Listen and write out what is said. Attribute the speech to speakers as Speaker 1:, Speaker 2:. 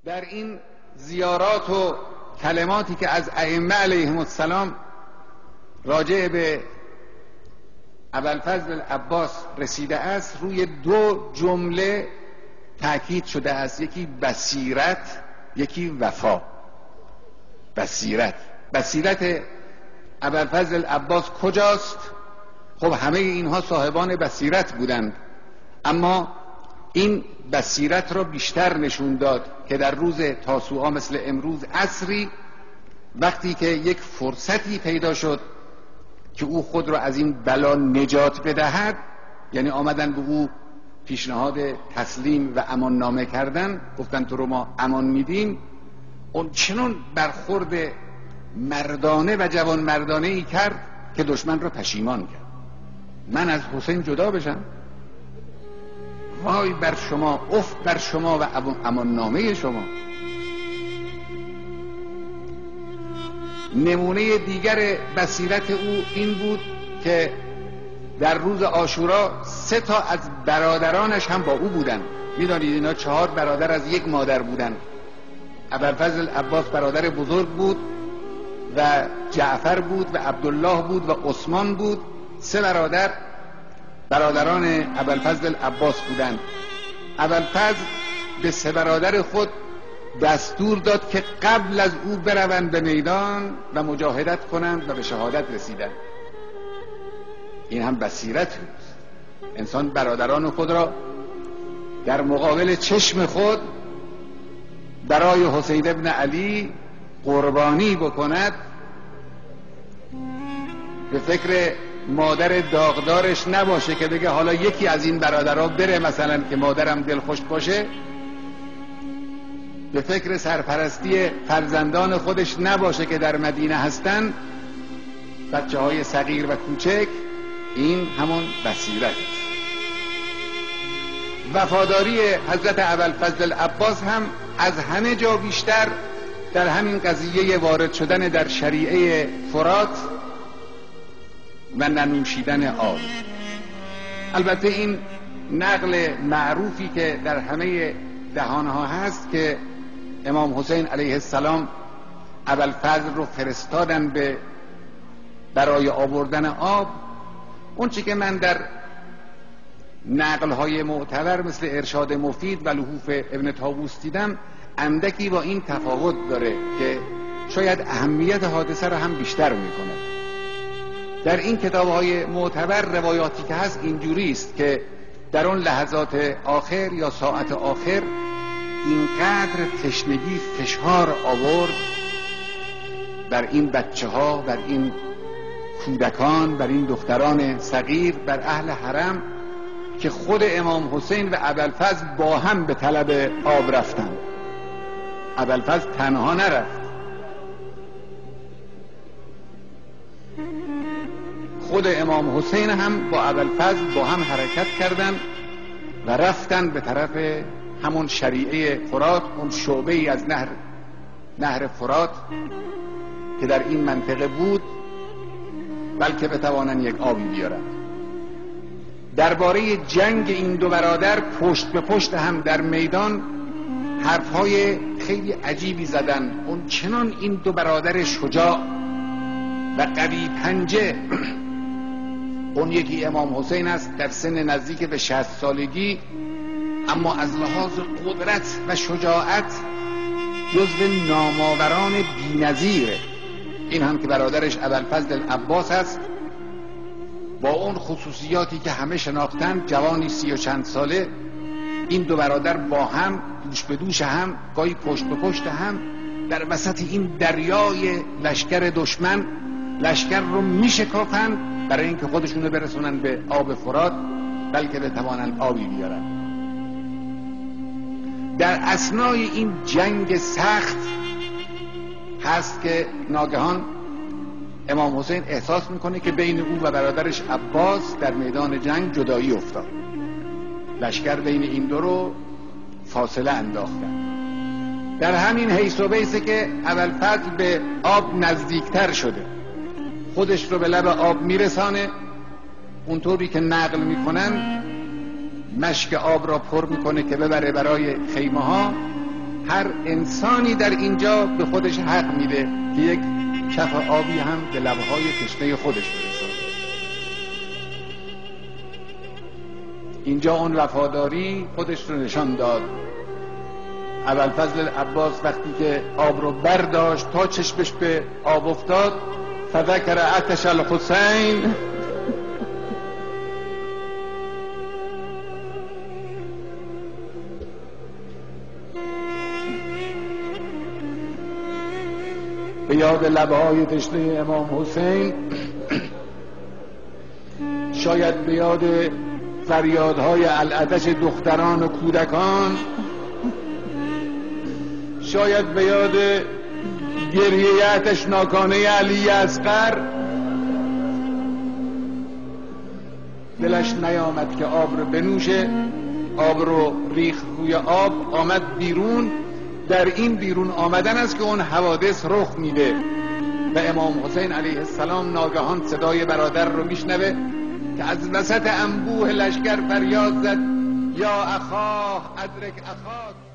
Speaker 1: در این زیارات و کلماتی که از ائمه علیهم السلام راجع به ابوالفضل العباس رسیده است، روی دو جمله تأکید شده است، یکی بصیرت، یکی وفا. بصیرت ابوالفضل العباس کجاست؟ خب همه اینها صاحبان بصیرت بودند، اما این بصیرت را بیشتر نشون داد که در روز تاسوعا مثل امروز عصری، وقتی که یک فرصتی پیدا شد که او خود را از این بلا نجات بدهد، یعنی آمدن به او پیشنهاد تسلیم و امان نامه کردن، گفتن تو رو ما امان میدیم، اون چنان برخورد مردانه و جوان مردانه ای کرد که دشمن را پشیمان کرد. من از حسین جدا بشم؟ وای بر شما، افت بر شما و امان نامه شما. نمونه دیگر بصیرت او این بود که در روز عاشورا 3 تا از برادرانش هم با او بودن. میدانید اینا 4 برادر از یک مادر بودن. ابوالفضل العباس برادر بزرگ بود و جعفر بود و عبدالله بود و عثمان بود. 3 برادران ابوالفضل العباس بودند. ابوالفضل به 3 برادر خود دستور داد که قبل از او بروند به میدان و مجاهدت کنند و به شهادت رسیدند. این هم بصیرت بود. انسان برادران خود را در مقابل چشم خود برای حسین ابن علی قربانی بکند، به فکر مادر داغدارش نباشه که بگه حالا یکی از این برادرها بره مثلا که مادرم دلخوش باشه، به فکر سرپرستی فرزندان خودش نباشه که در مدینه هستن، بچه های صغیر و کوچک. این همون بصیرت است. وفاداری حضرت ابوالفضل العباس هم از همه جا بیشتر در همین قضیه وارد شدن در شریعه فرات و ننوشیدن آب. البته این نقل معروفی که در همه دهانها هست که امام حسین علیه السلام ابوالفضل رو فرستادن برای آوردن آب، اون چی که من در نقل‌های معتبر مثل ارشاد مفید و لحوف ابن طاووس دیدم، اندکی با این تفاوت داره که شاید اهمیت حادثه رو هم بیشتر میکنه. در این کتاب‌های معتبر روایاتی که هست اینجوری است که در اون لحظات آخر یا ساعت آخر اینقدر تشنگی فشار آورد بر این بچه ها، بر این کودکان، بر این دختران صغیر، بر اهل حرم، که خود امام حسین و ابوالفضل با هم به طلب آب رفتن. ابوالفضل تنها نرفت، خود امام حسین هم با ابوالفضل با هم حرکت کردند و رفتن به طرف همون شریعه فرات، اون شعبه ای از نهر فرات که در این منطقه بود، بلکه بتوانن یک آبی بیارن. درباره جنگ این دو برادر پشت به پشت هم در میدان حرفهای خیلی عجیبی زدن. اون چنان این دو برادر شجاع و قوی پنجه، اون یکی امام حسین است در سن نزدیک به 60 سالگی، اما از لحاظ قدرت و شجاعت جزو نامآوران بی‌نظیره. این هم که برادرش ابوالفضل العباس است، با اون خصوصیاتی که همه شناختن، جوانی 30 و چند ساله، این دو برادر با هم دوش به دوش هم، گاهی پشت به پشت هم، در وسط این دریای لشکر دشمن لشکر رو میشکافن برای اینکه خودشون رو برسونن به آب فرات، بلکه بتوانند آبی بیارن. در اثنای این جنگ سخت هست که ناگهان امام حسین احساس میکنه که بین او و برادرش عباس در میدان جنگ جدایی افتاد. لشکر بین این دو رو فاصله انداختن. در همین حیث و بیسه که ابوالفضل به آب نزدیکتر شده، خودش رو به لب آب میرسانه، اونطوری که نقل میکنن مشک آب را پر میکنه که ببره برای خیمه ها. هر انسانی در اینجا به خودش حق میده که یک کف آبی هم به لبهای تشنه خودش برسونه. اینجا اون وفاداری خودش رو نشان داد. ابوالفضل عباس وقتی که آب رو برداشت تا چشمش به آب افتاد، فذکر عطش الحسین، به یاد لبهای تشنه امام حسین، شاید به یاد فریادهای العطش دختران و کودکان، شاید به یاد گریه آتشناکانه علی اصغر، دلش نیامد که آب رو بنوشه، آب رو ریخت روی آب، آمد بیرون. در این بیرون آمدن است که اون حوادث رخ میده و امام حسین علیه السلام ناگهان صدای برادر رو میشنوه که از وسط انبوه لشکر فریاد زد: یا اخاه ادرک اخاک.